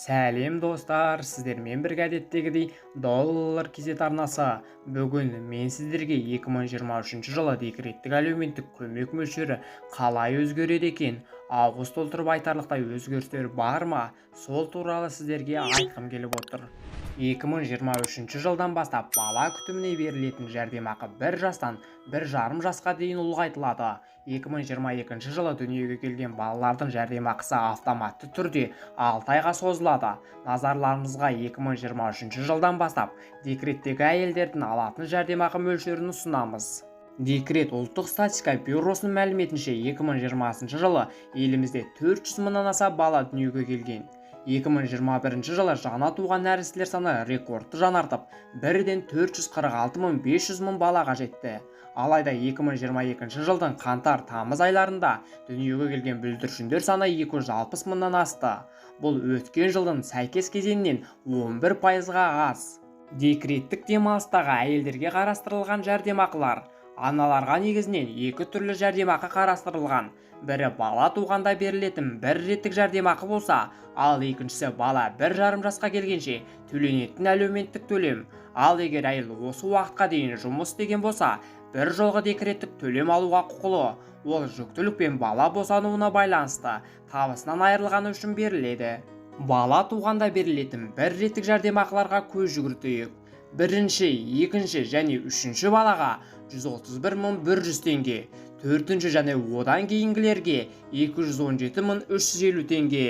Сәлем достар, сіздермен бірге әдеттегідей доллар кезет арнасы. Бүгін мен сіздерге 2023 жылы декреттік әлеуметтік көмек мөлшері қалай өзгереді екен, ауыз толтырып айтарлықтай өзгерістер бар ма, сол туралы сіздерге айтқым келіп отыр. 2023 жылдан бастап бала күтіміне берілетін жәрдемақы 1 жастан 1,5 жасқа дейін ұлғайтылады. 2022 жылы дүниеге келген балалардың жәрдемақысы автоматты түрде 6 айға созылады. Назарларыңызға 2023 жылдан бастап декреттегі әйелдердің алатын жәрдемақы мөлшерін ұсынамыз. Декрет ұлттық статистика бюросының мәліметінше 2020 жылы елімізде 400 мыңнан аса бала дүниеге келген. 2021 жылы жаңа туған нәрестелер саны рекордты жаңартып, бірден 446.500 мың балаға жетті. Алайда 2022 жылдың қаңтар-тамыз айларында дүниеге келген бүлдіршіндер саны 260 мыңнан асты. Бұл өткен жылдың сәйкес кезеңінен 11%-ға аз. Декреттік демалыстағы әйелдерге қарастырылған жәрдемақылар. Аналарға негізінен екі түрлі жәрдемақы қарастырылған. Бірі бала туғанда берілетін бір реттік жәрдемақы болса, ал екіншісі бала 1,5 жасқа келгенше төленетін әлеуметтік төлем. Ал егер әйел осы уақытқа дейін жұмыс істеген болса, бір жолғы декреттік төлем алуға құқылы. Ол жүктілік пен бала босануына байланысты табысынан айырылғаны үшін беріледі. Бала туғанда берілетін бір реттік жәрдемақыларға көз жүгіртейік. Бірінші, екінші және үшінші балаға 131.100 теңге, төртінші және одан кейінгілерге 217.350 теңге.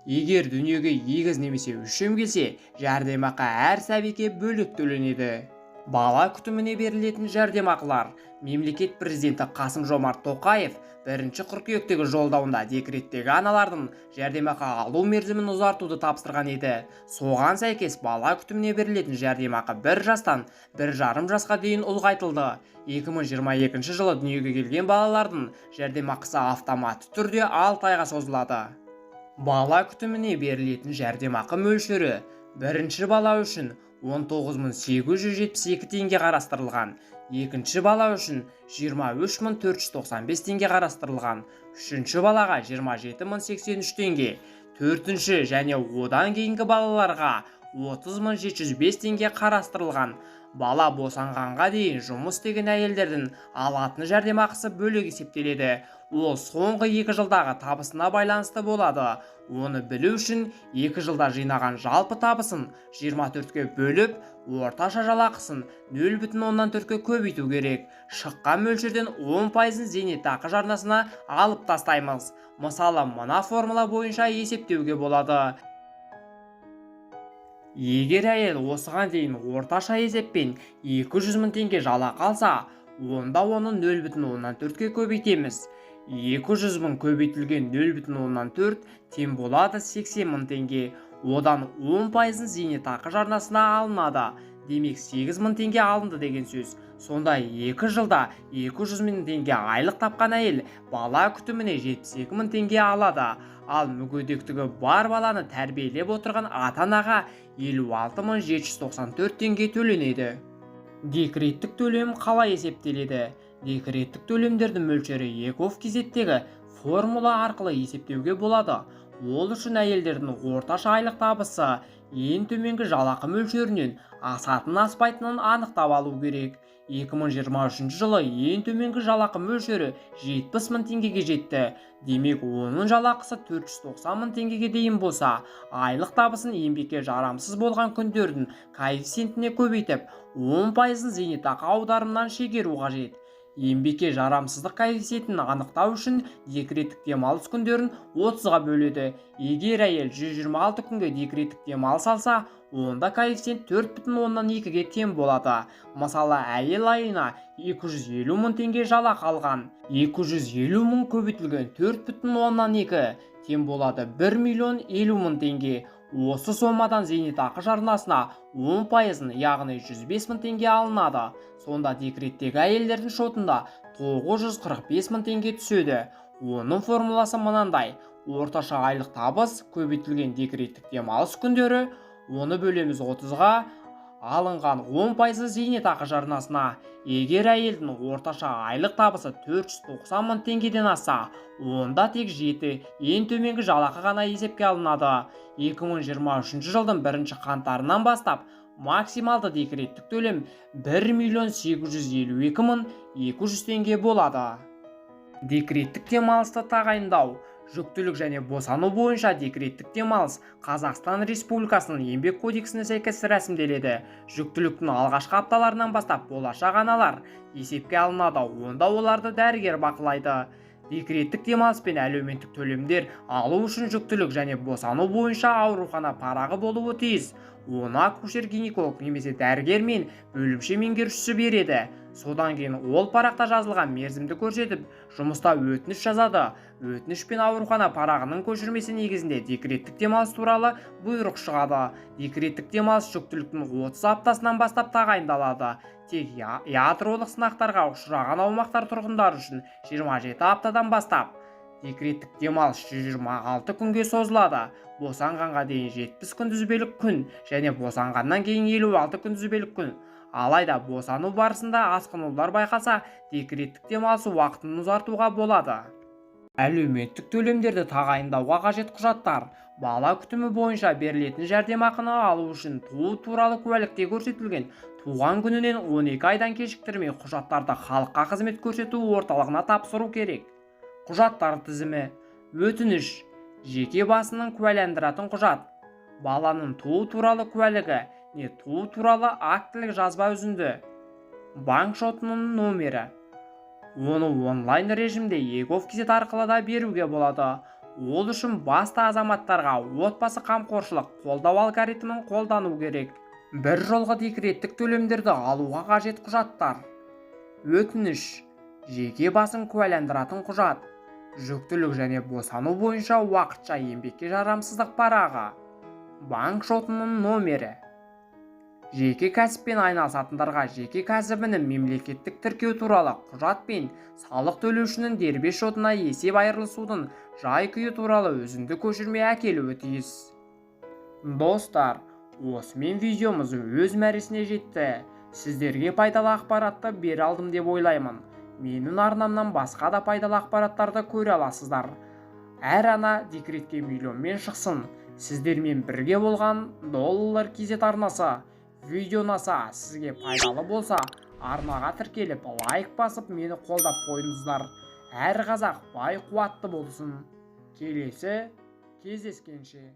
Егер дүниеге егіз немесе үшем келсе, жәрдемақы әр сәбиге бөлек төленеді. Бала күтіміне берілетін жәрдемақылар. Мемлекет президенті Қасым-Жомарт Тоқаев 1 қыркүйектегі жолдауында декреттегі аналардың жәрдемақы алу мерзімін ұзартуды тапсырған еді. Соған сәйкес бала күтіміне берілетін жәрдемақы 1 жастан 1,5 жасқа дейін ұлғайтылды. 2022 жылы дүниеге келген балалардың жәрдемақысы автоматты түрде 6 айға созылады. Бала күтіміне берілетін жәрдемақы мөлшері. Бірінші бала үшін 19.872 теңге қарастырылған, екінші бала үшін 23.495 теңге қарастырылған, үшінші балаға 27.083 теңге, төртінші және одан кейінгі балаларға 30.705 теңге қарастырылған. Бала босанғанға дейін жұмыс істеген әйелдердің алатын жәрдемақысы бөлек есептеледі. Ол соңғы 2 жылдағы табысына байланысты болады. Оны білу үшін 2 жылда жинаған жалпы табысын 24-ке бөліп, орташа жалақысын 0,4-ке көбейту керек. Шыққан мөлшерден 10%-ын зейнетақы жарнасына алып тастаймыз. Мысалы, мына формула бойынша есептеуге болады. Егер әйел осыған дейін орташа есеппен 200 мың теңге жалақы алса, онда оны 0,4-ке көбейтеміз. 200 мың көбейтілген 0,4 тең болады 80 мың теңге. Одан 10%-ын зейнетақы жарнасына алынады. Демек 8 мың теңге алынды деген сөз. Сонда 2 жылда 200 мың теңге айлық тапқан әйел бала күтіміне 72 мың теңге алады. Ал мүгедектігі бар баланы тәрбиелеп отырған ата-анаға 56.794 теңге төленеді. Декреттік төлем қалай есептеледі? Декреттік төлемдердің мөлшері Еков кезеттегі формула арқылы есептеуге болады. Ол үшін әйелдердің орташа айлық табысы ең төменгі жалақы мөлшерінен асатын-аспайтынын анықтап алу керек. 2023 жылы ең төменгі жалақы мөлшері 70 мың теңгеге жетті. Демек, оның жалақысы 490 мың теңгеге дейін болса, айлық табысын еңбекке жарамсыз болған күндердің коэффициентіне көбейтіп, 10%-ын зейнетақы аударымынан шегеру қажет. Еңбекке жарамсыздық коэффициентін анықтау үшін декреттік демалыс күндерін 30-ға бөледі. Егер әйел 126 күнге декреттік демалыс алса, онда коэффициент 4,2-ге тең болады. Мысалы, әйел айына 250 мың теңге жалақы алған. 250 мың көбейтілген 4,2 тең болады 1,050,000 теңге. Осы сомадан зейнетақы жарнасына 10%-ын, яғни 105 мың теңге алынады. Сонда декреттегі әйелдердің шотында 945 мың теңге түседі. Оның формуласы мынандай. Орташа айлық табыс көбейтілген декреттік демалыс күндері, оны бөлеміз 30-ға, алынған 10% зейнетақы жарнасына. Егер әйелдің орташа айлық табысы 490 мың теңгеден асса, онда тек 7 ең төменгі жалақы ғана есепке алынады. 2023 жылдың 1 қаңтарынан бастап максималды декреттік төлем 1.852.200 теңге болады. Декреттік демалысты тағайындау. Жүктілік және босану бойынша декреттік демалыс Қазақстан Республикасының еңбек кодексіне сәйкес рәсімделеді. Жүктіліктің алғашқы апталарынан бастап болашақ аналар есепке алынады, онда оларды дәрігер бақылайды. Декреттік демалыс пен әлеуметтік төлемдер алу үшін жүктілік және босану бойынша аурухана парағы болуы тиіс. Оны акушер-гинеколог немесе дәрігер мен бөлімше меңгерушісі береді. Содан кейін ол парақта жазылған мерзімді көрсетіп, жұмыста өтініш жазады. Өтініш пен аурухана парағының көшірмесі негізінде декреттік демалыс туралы бұйрық шығады. Декреттік демалыс жүктіліктің 30 аптасынан бастап тағайындалады. Тек ядролық сынақтарға ұшыраған аумақтар тұрғындары үшін 27 аптадан бастап. Декреттік демалыс 126 күнге созылады. Босанғанға дейін 70 күнтізбелік күн және босанғаннан кейін 56 күнтізбелік күн. Алайда босану барысында асқынулар байқалса, декреттік демалыс уақытын ұзартуға болады. Әлеуметтік төлемдерді тағайындауға қажет құжаттар. Бала күтімі бойынша берілетін жәрдемақыны алу үшін туу туралы куәлікте көрсетілген туған күнінен 12 айдан кешіктірмей құжаттарды халыққа қызмет көрсету орталығына тапсыру керек. Құжаттар тізімі: өтініш, жеке басының куәландыратын құжат, баланың туу туралы куәлігі не туу туралы актілік жазба үзінді, банк шотының номері. Оны онлайн режимде e-gov арқылы да беруге болады. Ол үшін басты азаматтарға отбасы қамқоршылық қолдау алгоритмін қолдану керек. Бір жолғы декреттік төлемдерді алуға қажет құжаттар: өтініш, жеке басын куәландыратын құжат, жүктілік және босану бойынша уақытша еңбекке жарамсыздық парағы, банк шотының номері. Жеке кәсіппен айналысатындарға жеке кәсібінің мемлекеттік тіркеу туралы құжат пен салық төлеушінің дербес шотына есеп айырылысудың жай-күйі туралы өзінді көшірме әкелуі тиіс. Достар, осымен видеомыз өз мәресіне жетті. Сіздерге пайдалы ақпаратты бере алдым деп ойлаймын. Менің арнамнан басқа да пайдалы ақпараттарды көре аласыздар. Әр ана декретке миллионмен шықсын. Сіздермен бірге болған доллар KZ арнасы. Видео ұнаса, сізге пайдалы болса, арнаға тіркеліп, лайк басып, мені қолдап қойыңыздар. Әр қазақ бай қуатты болсын. Келесі кездескенше.